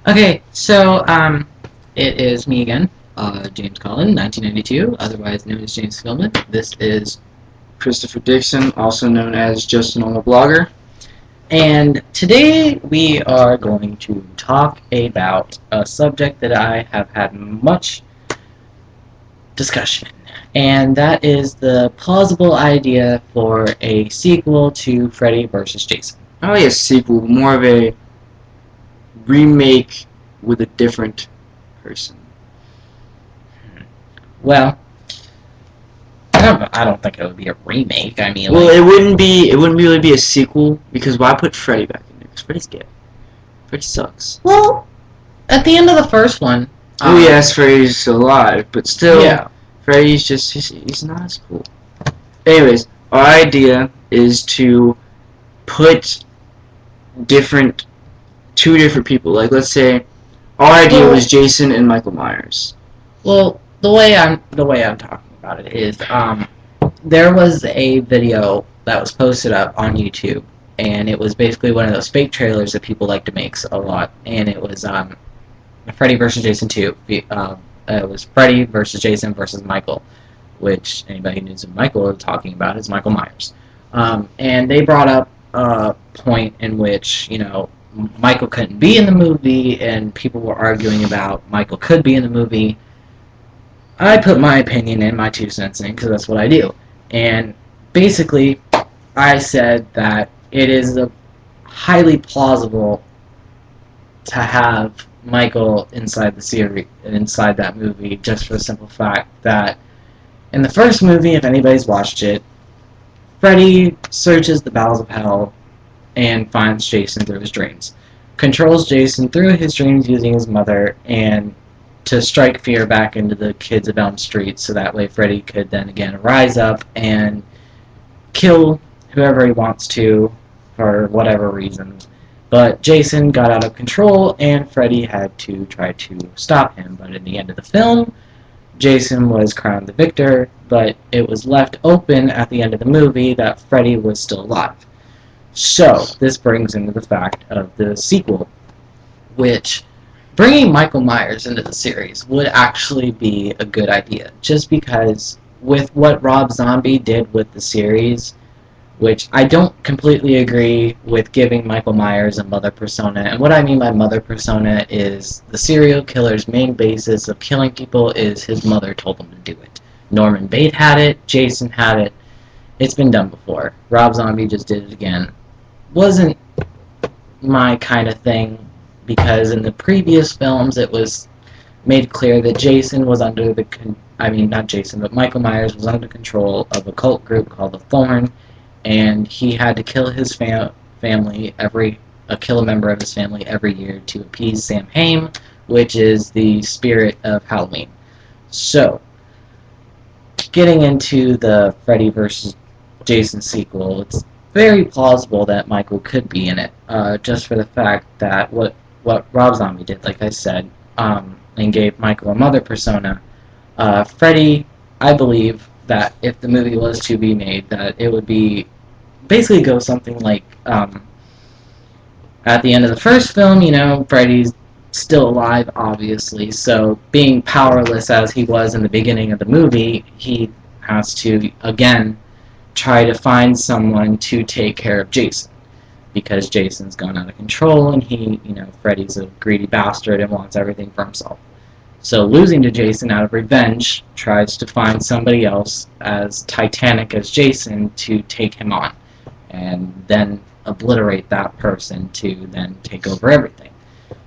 Okay, so it is me again, James Collin, 1992, otherwise known as James Philman. This is, Christopher Dixon, also known as Just a Normal Blogger. and today we are going to talk about a subject that I have had much discussion, and that is the plausible idea for a sequel to Freddy vs. Jason. Not really a sequel, more of a remake with a different person. Well, I don't think it would be a remake. I mean, Well, it wouldn't really be a sequel, because why put Freddy back in there? Because Freddy's gay. Freddy sucks. well, at the end of the first one. Oh yes, Freddy's still alive, but still, Yeah. Freddy's just, he's not as cool. Anyways, our idea is to put two different people. Like, let's say, our idea was Jason and Michael Myers. Well, the way I'm talking about it is, there was a video that was posted up on YouTube, and it was basically one of those fake trailers that people like to make a lot, and it was Freddy vs. Jason 2. It was Freddy vs. Jason versus Michael, which anybody who knows who Michael is talking about is Michael Myers. And they brought up a point in which, Michael couldn't be in the movie, and people were arguing about Michael could be in the movie. I put my opinion in, my 2 cents in, because that's what I do. And basically, I said that it is highly plausible to have Michael inside the series, inside that movie, just for the simple fact that in the first movie, if anybody's watched it, Freddy searches the bowels of hell and finds Jason through his dreams. Controls Jason through his dreams using his mother, and to strike fear back into the kids of Elm Street, so that way Freddy could then again rise up and kill whoever he wants to for whatever reason. But Jason got out of control, and Freddy had to try to stop him. But in the end of the film, Jason was crowned the victor, but it was left open at the end of the movie that Freddy was still alive. So, this brings into the fact of the sequel, which bringing Michael Myers into the series would actually be a good idea, just because with what Rob Zombie did with the series, which I don't completely agree with giving Michael Myers a mother persona. And what I mean by mother persona is the serial killer's main basis of killing people is his mother told him to do it. Norman Bates had it, Jason had it, it's been done before. Rob Zombie just did it again. Wasn't my kind of thing, because in the previous films it was made clear that Jason was under the not Jason, but Michael Myers was under control of a cult group called the Thorn, and he had to kill his family kill a member of his family every year to appease Samhain, which is the spirit of Halloween. So, getting into the Freddy vs. Jason sequel, it's very plausible that Michael could be in it, just for the fact that what Rob Zombie did, like I said, and gave Michael a mother persona. Freddy, I believe that if the movie was to be made, that it would be basically go something like, at the end of the first film, Freddy's still alive, obviously, so being powerless as he was in the beginning of the movie, he has to, again, try to find someone to take care of Jason, because Jason's gone out of control, and Freddy's a greedy bastard and wants everything for himself. So losing to Jason out of revenge, tries to find somebody else as titanic as Jason to take him on, and then obliterate that person to then take over everything.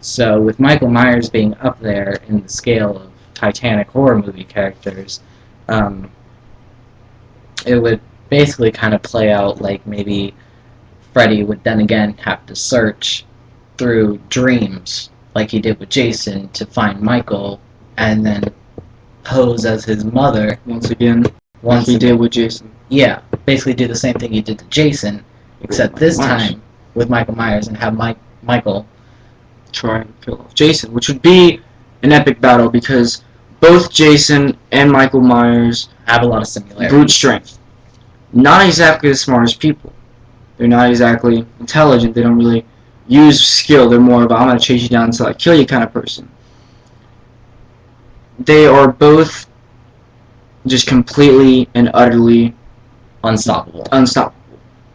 So with Michael Myers being up there in the scale of Titanic horror movie characters, it would basically kind of play out like maybe Freddy would then again have to search through dreams like he did with Jason to find Michael, and then pose as his mother Once again, like he did with Jason. Yeah, basically do the same thing he did to Jason, except this time with Michael Myers, and have Michael try and kill off Jason, which would be an epic battle, because both Jason and Michael Myers have a lot of similarities. Brute strength. Not exactly the smartest people. They're not exactly intelligent. They don't really use skill. They're more of a, I'm going to chase you down until I kill you kind of person. They are both just completely and utterly Unstoppable.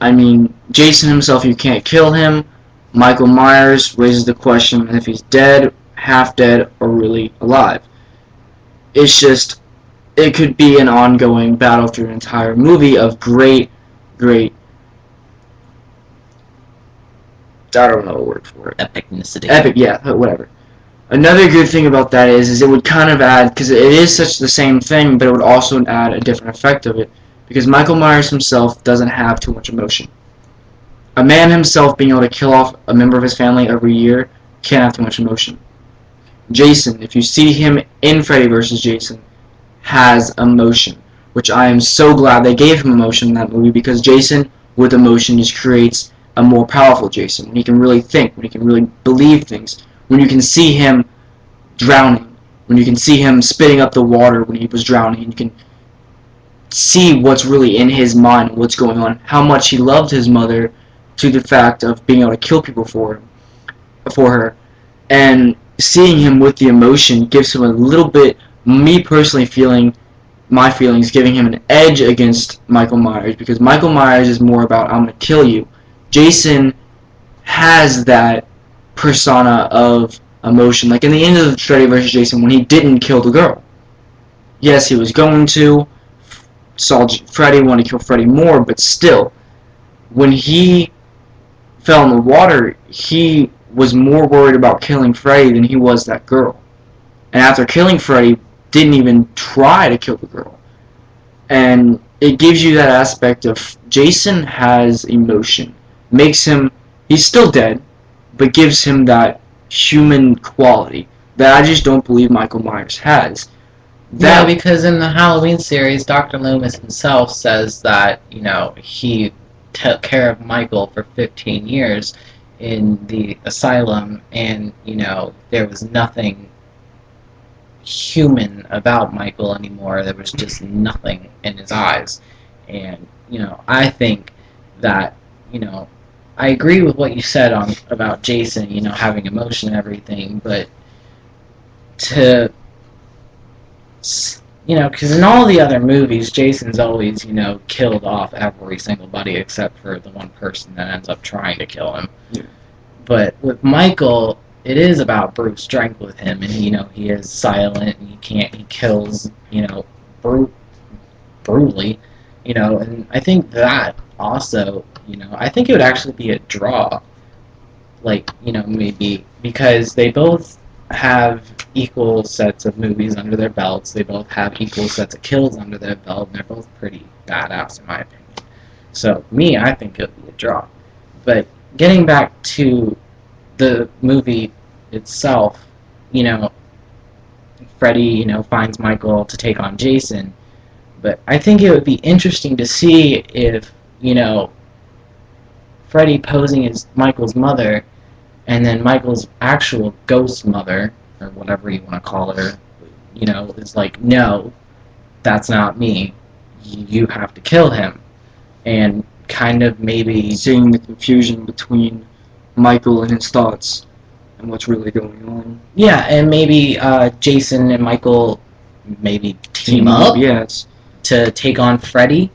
I mean, Jason himself, you can't kill him. Michael Myers raises the question if he's dead, half dead, or really alive. It's just, it could be an ongoing battle through an entire movie of great, I don't know a word for it. Epicnicity. Epic, yeah, whatever. Another good thing about that is it would kind of add, because it is such the same thing, but it would also add a different effect of it, because Michael Myers himself doesn't have too much emotion. A man himself being able to kill off a member of his family every year can't have too much emotion. Jason, if you see him in Freddy vs. Jason, has emotion, which I am so glad they gave him emotion in that movie, because Jason with emotion just creates a more powerful Jason, when he can really think, when he can really believe things, when you can see him drowning, when you can see him spitting up the water when he was drowning, and you can see what's really in his mind, what's going on, how much he loved his mother, to the fact of being able to kill people for her, and seeing him with the emotion gives him a little bit, me personally feeling, my feelings, giving him an edge against Michael Myers, because Michael Myers is more about, I'm going to kill you. Jason has that persona of emotion, like in the end of Freddy vs. Jason, when he didn't kill the girl. Yes, he was going to, saw Freddy, wanted to kill Freddy more, but still, when he fell in the water, he was more worried about killing Freddy than he was that girl. And after killing Freddy, didn't even try to kill the girl. And it gives you that aspect of Jason has emotion. Makes him, he's still dead, but gives him that human quality that I just don't believe Michael Myers has. Yeah, because in the Halloween series, Dr. Loomis himself says that, you know, he took care of Michael for 15 years in the asylum, and, you know, there was nothing human about Michael anymore. There was just nothing in his eyes. And, you know, I think that, you know, I agree with what you said about Jason, you know, having emotion and everything, but to, you know, because in all the other movies, Jason's always, you know, killed off every single buddy except for the one person that ends up trying to kill him. Yeah. But with Michael, it is about brute strength with him, and, you know, he is silent, and he kills, you know, brutally, you know, and I think that also, you know, I think it would actually be a draw, like, you know, maybe, because they both have equal sets of movies under their belts, they both have equal sets of kills under their belt, and they're both pretty badass in my opinion. So, I think it would be a draw. But getting back to the movie itself, you know, Freddy, you know, finds Michael to take on Jason, but I think it would be interesting to see if, you know, Freddy posing as Michael's mother, and then Michael's actual ghost mother, or whatever you want to call her, you know, is like, no, that's not me. You have to kill him. And kind of maybe seeing the confusion between Michael and his thoughts and what's really going on. Yeah, and maybe Jason and Michael maybe team up to take on Freddy.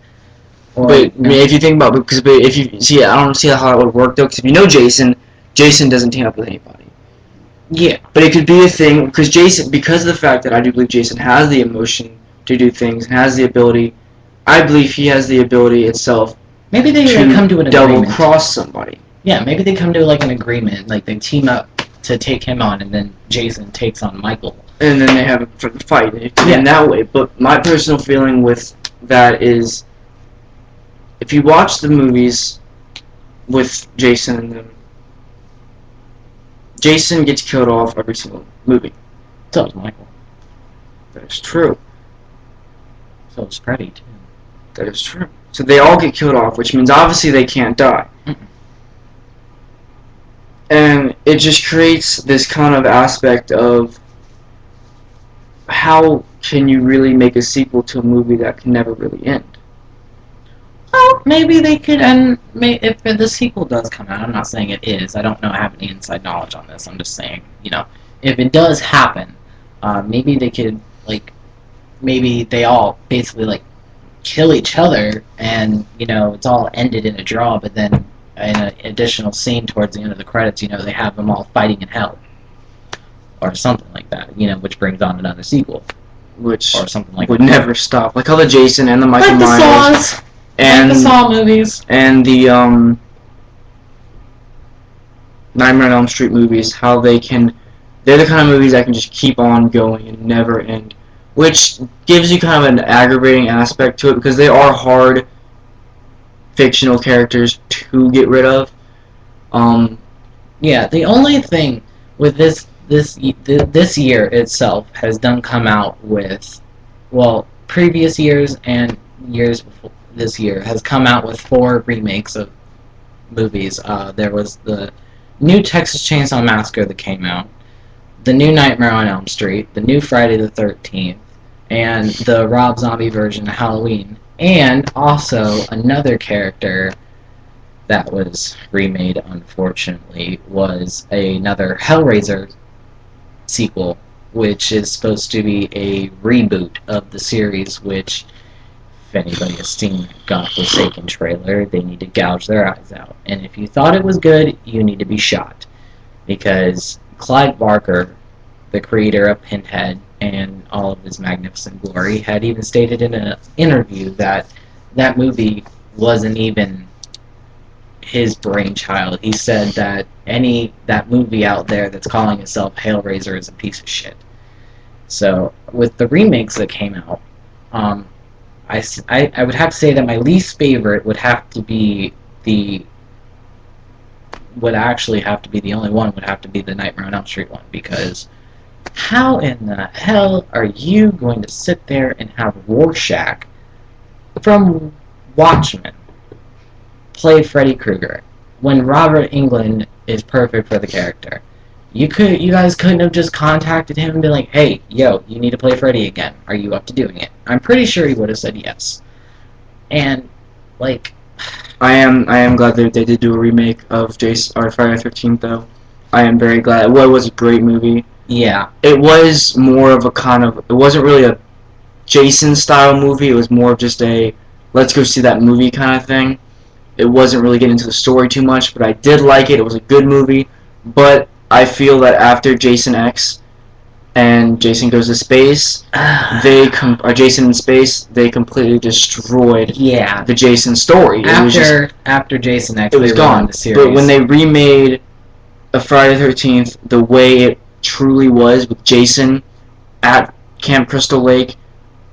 Or, but no. If you think about, because if you see, I don't see how it would work though. Because if you know Jason doesn't team up with anybody. Yeah, but it could be a thing because Jason, because of the fact that I do believe Jason has the emotion to do things and has the ability. I believe he has the ability itself. Maybe they come to an double agreement. Cross somebody. Yeah, maybe they come to like an agreement, like they team up to take him on, and then Jason takes on Michael. And then they have a fight in that way. But my personal feeling with that is, if you watch the movies with Jason and them, Jason gets killed off every single movie. So does Michael. That is true. So does Freddy, too. That is true. So they all get killed off, which means obviously they can't die. And it just creates this kind of aspect of how can you really make a sequel to a movie that can never really end? Well, maybe they could, and if the sequel does come out, I'm not saying it is. I don't know. I have any inside knowledge on this. I'm just saying, if it does happen, maybe they could maybe they all basically kill each other, and it's all ended in a draw. But then in an additional scene towards the end of the credits, they have them all fighting in hell, or something like that. Which brings on another sequel, which or something like would that. never stop. Like how the Jason and the Michael Myers. Saws. And the Saw movies. And the Nightmare on Elm Street movies, how they're the kind of movies that can just keep on going and never end. Which gives you kind of an aggravating aspect to it, because they are hard fictional characters to get rid of. Yeah, the only thing with this year itself has come out with, previous years and years before this year has come out with 4 remakes of movies. There was the new Texas Chainsaw Massacre that came out, the new Nightmare on Elm Street, the new Friday the 13th, and the Rob Zombie version of Halloween, and also another character that was remade, unfortunately, was another Hellraiser sequel, which is supposed to be a reboot of the series, which, if anybody has seen God Forsaken trailer, they need to gouge their eyes out. And if you thought it was good, you need to be shot. Because Clive Barker, the creator of Pinhead and all of his magnificent glory, had even stated in an interview that that movie wasn't even his brainchild. He said that that movie out there that's calling itself Hellraiser is a piece of shit. So, with the remakes that came out, I would have to say that my least favorite would have to be the only one would have to be the Nightmare on Elm Street one, because how in the hell are you going to sit there and have Rorschach from Watchmen play Freddy Krueger when Robert Englund is perfect for the character? You guys couldn't have just contacted him and been like, hey, yo, you need to play Freddy again. Are you up to doing it? I'm pretty sure he would have said yes. And, I am glad that they did do a remake of Friday the 13th, though. I am very glad. It was a great movie. Yeah. It was more of it wasn't really a Jason-style movie. It was more of just a, let's go see that movie kind of thing. It wasn't really getting into the story too much, but I did like it. It was a good movie. But I feel that after Jason X and Jason Goes to Space, Jason in Space, they completely destroyed the Jason story. After Jason X, it was gone. The series. But when they remade a Friday the 13th, the way it truly was, with Jason at Camp Crystal Lake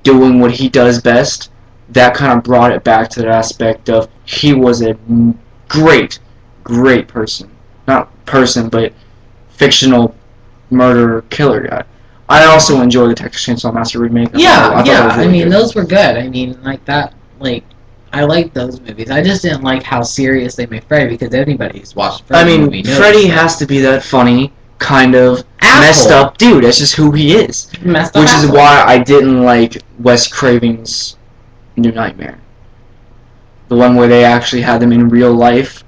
doing what he does best, that kind of brought it back to that aspect of he was a great person. Not person, but fictional murderer killer guy. I also enjoy the Texas Chainsaw Massacre remake. I mean, those were good. I mean, I like those movies. I just didn't like how serious they made Freddy, because anybody who's watched Freddy movie knows Freddy has to be that funny, kind of messed up dude. That's just who he is. Which is why I didn't like Wes Craven's New Nightmare. The one where they actually had them in real life.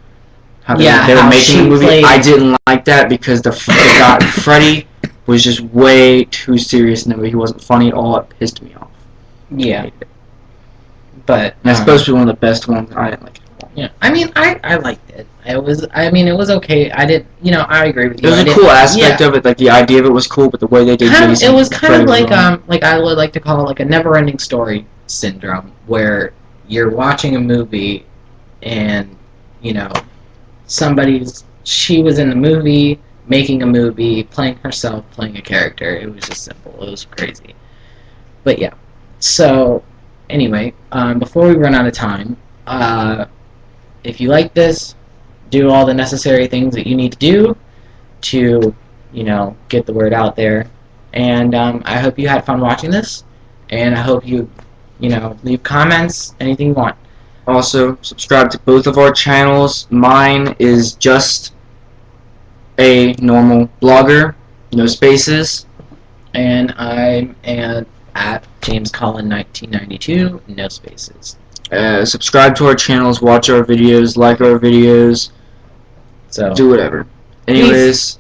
They were making the movie. I didn't like that because the guy Freddy was just way too serious in the movie. He wasn't funny at all. It pissed me off. Yeah. But that's supposed to be one of the best ones. I didn't like it at all. Yeah. I mean, I liked it. It was okay. I didn't. I agree with you. There was a cool aspect of it. Like the idea of it was cool, but the way they did Jason, it was kind of like I would like to call it like a never-ending story syndrome, where you're watching a movie and she was in the movie, making a movie, playing herself, playing a character. It was just simple. It was crazy. But yeah. So, anyway, before we run out of time, if you like this, do all the necessary things that you need to do to, get the word out there. And I hope you had fun watching this. And I hope you, leave comments, anything you want. Also, subscribe to both of our channels. Mine is just a normal blogger, no spaces. And I'm at JamesCollin1992, no spaces. Subscribe to our channels, watch our videos, like our videos, So do whatever. peace. Anyways,